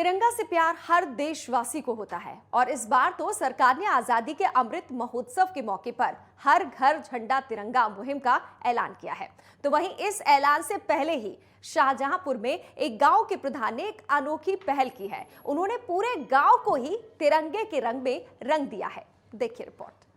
तिरंगा से प्यार हर देशवासी को होता है और इस बार तो सरकार ने आजादी के अमृत महोत्सव के मौके पर हर घर झंडा तिरंगा मुहिम का ऐलान किया है। तो वहीं इस ऐलान से पहले ही शाहजहांपुर में एक गांव के प्रधान ने एक अनोखी पहल की है। उन्होंने पूरे गांव को ही तिरंगे के रंग में रंग दिया है। देखिए रिपोर्ट।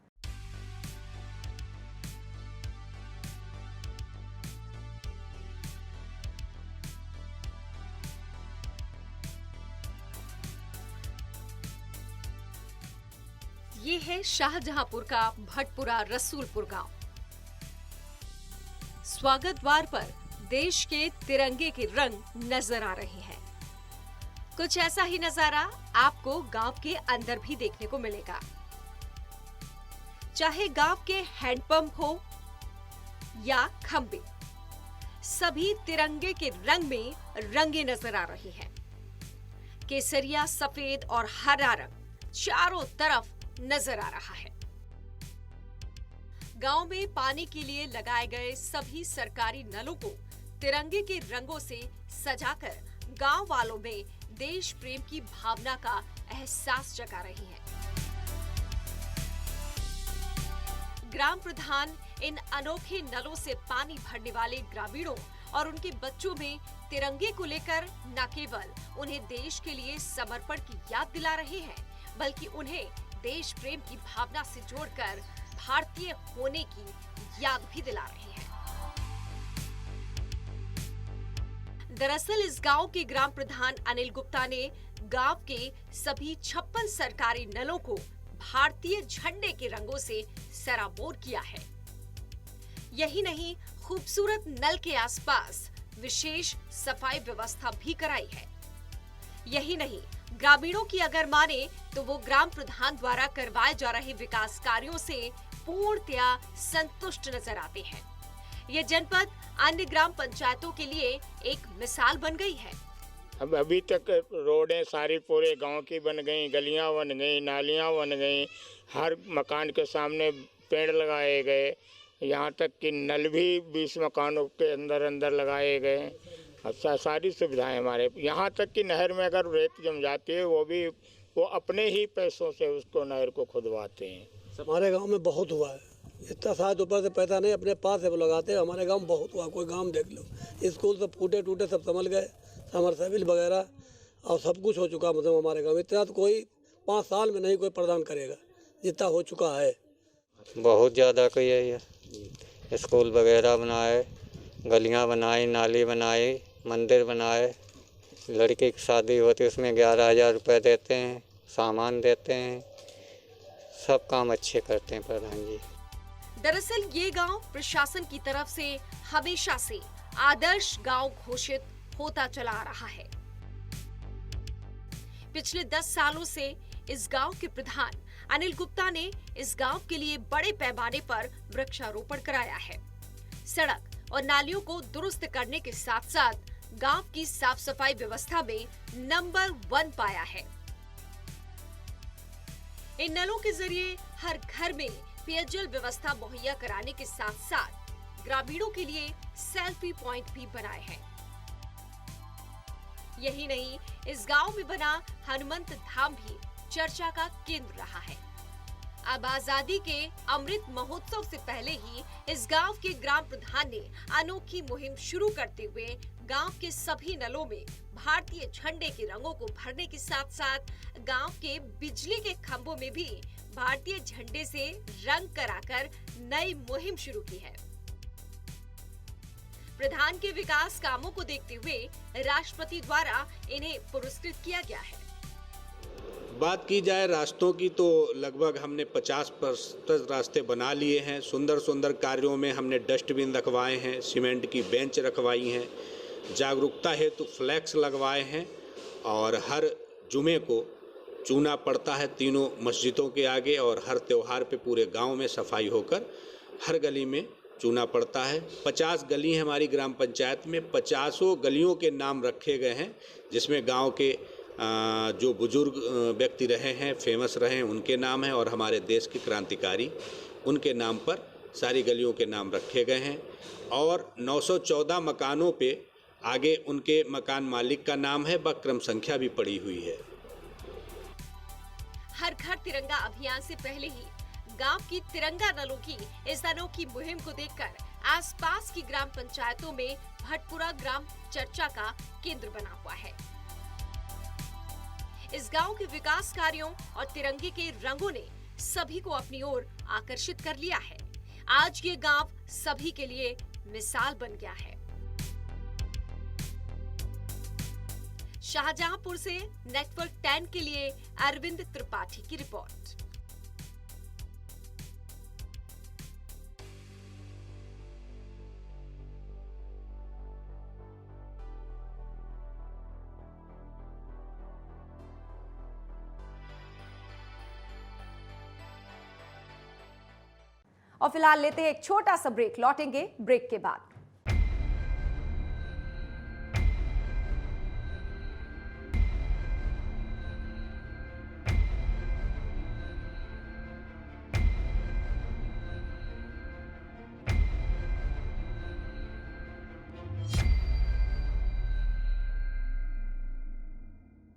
ये है शाहजहांपुर का भटपुरा रसूलपुर गांव। स्वागत द्वार पर देश के तिरंगे के रंग नजर आ रहे हैं। कुछ ऐसा ही नजारा आपको गांव के अंदर भी देखने को मिलेगा। चाहे गांव के हैंडपंप हो या खंबे, सभी तिरंगे के रंग में रंगे नजर आ रही हैं। केसरिया, सफेद और हरा रंग चारों तरफ नजर आ रहा है। गांव में पानी के लिए लगाए गए सभी सरकारी नलों को तिरंगे के रंगों से सजाकर गांव वालों में देश प्रेम की भावना का एहसास जगा रही है। ग्राम प्रधान इन अनोखे नलों से पानी भरने वाले ग्रामीणों और उनके बच्चों में तिरंगे को लेकर न केवल उन्हें देश के लिए समर्पण की याद दिला रहे हैं, बल्कि उन्हें देश प्रेम की भावना से जोड़कर भारतीय होने की याद भी दिला रहे हैं। दरअसल इस गांव के ग्राम प्रधान अनिल गुप्ता ने गांव के सभी 56 सरकारी नलों को भारतीय झंडे के रंगों से सराबोर किया है। यही नहीं, खूबसूरत नल के आसपास विशेष सफाई व्यवस्था भी कराई है। यही नहीं, ग्रामीणों की अगर माने तो वो ग्राम प्रधान द्वारा करवाए जा रहे विकास कार्यों से पूर्णतया संतुष्ट नजर आते हैं। ये जनपद अन्य ग्राम पंचायतों के लिए एक मिसाल बन गई है। अब अभी तक रोडें सारी पूरे गांव की बन गई, गलियां बन गई, नालियां बन गई, हर मकान के सामने पेड़ लगाए गए, यहाँ तक कि नल भी 20 मकानों के अंदर लगाए गए। अच्छा, सारी सुविधाएं हमारे यहाँ तक कि नहर में अगर रेत जम जाती है वो अपने ही पैसों से उसको नहर को खुदवाते हैं। हमारे गांव में बहुत हुआ है, इतना शायद ऊपर से पैसा नहीं, अपने पास से वो लगाते हैं। हमारे गांव में बहुत हुआ, कोई गांव देख लो, स्कूल सब फूटे टूटे सब संभल गए, समरसेबिल वगैरह और सब कुछ हो चुका। मतलब हमारे गाँव इतना तो कोई 5 साल में नहीं कोई प्रदान करेगा जितना हो चुका है। बहुत ज़्यादा कोई है, स्कूल वगैरह बनाए, गलियाँ बनाई, नाली बनाई, मंदिर बनाए। लड़की की शादी होती है उसमें 11,000 रुपये देते हैं, सामान देते हैं, सब काम अच्छे करते हैं प्रधान जी। दरअसल ये गांव प्रशासन की तरफ से हमेशा से आदर्श गांव घोषित होता चला आ रहा है। पिछले 10 सालों से इस गांव के प्रधान अनिल गुप्ता ने इस गांव के लिए बड़े पैमाने पर वृक्षारोपण कराया है। सड़क और नालियों को दुरुस्त करने के साथ साथ गांव की साफ सफाई व्यवस्था में नंबर 1 पाया है। इन नलों के जरिए हर घर में पेयजल व्यवस्था मुहैया कराने के साथ साथ ग्रामीणों के लिए सेल्फी पॉइंट भी बनाए हैं। यही नहीं, इस गांव में बना हनुमंत धाम भी चर्चा का केंद्र रहा है। अब आजादी के अमृत महोत्सव से पहले ही इस गांव के ग्राम प्रधान ने अनोखी मुहिम शुरू करते हुए गांव के सभी नलों में भारतीय झंडे के रंगों को भरने के साथ साथ गांव के बिजली के खंभों में भी भारतीय झंडे से रंग कराकर नई मुहिम शुरू की है। प्रधान के विकास कामों को देखते हुए राष्ट्रपति द्वारा इन्हें पुरस्कृत किया गया है। बात की जाए रास्तों की तो लगभग हमने 50% रास्ते बना लिए हैं। सुंदर सुंदर कार्यों में हमने डस्टबिन रखवाए हैं, सीमेंट की बेंच रखवाई हैं, जागरूकता हेतु फ्लैक्स लगवाए हैं और हर जुमे को चूना पड़ता है तीनों मस्जिदों के आगे और हर त्योहार पे पूरे गांव में सफाई होकर हर गली में चूना पड़ता है। 50 गली हैं हमारी ग्राम पंचायत में, 50 गलियों के नाम रखे गए हैं जिसमें गांव के जो बुजुर्ग व्यक्ति रहे हैं, फेमस रहे हैं, उनके नाम हैं और हमारे देश के क्रांतिकारी उनके नाम पर सारी गलियों के नाम रखे गए हैं। और 914 मकानों पे आगे उनके मकान मालिक का नाम है व क्रम संख्या भी पड़ी हुई है। हर घर तिरंगा अभियान से पहले ही गांव की तिरंगा नलों की इस अनोखी मुहिम को देखकर आसपास की ग्राम पंचायतों में भटपुरा ग्राम चर्चा का केंद्र बना हुआ है। इस गांव के विकास कार्यों और तिरंगे के रंगों ने सभी को अपनी ओर आकर्षित कर लिया है। आज ये गांव सभी के लिए मिसाल बन गया है। शाहजहांपुर से नेटवर्क 10 के लिए अरविंद त्रिपाठी की रिपोर्ट। और फिलहाल लेते हैं एक छोटा सा ब्रेक, लौटेंगे ब्रेक के बाद।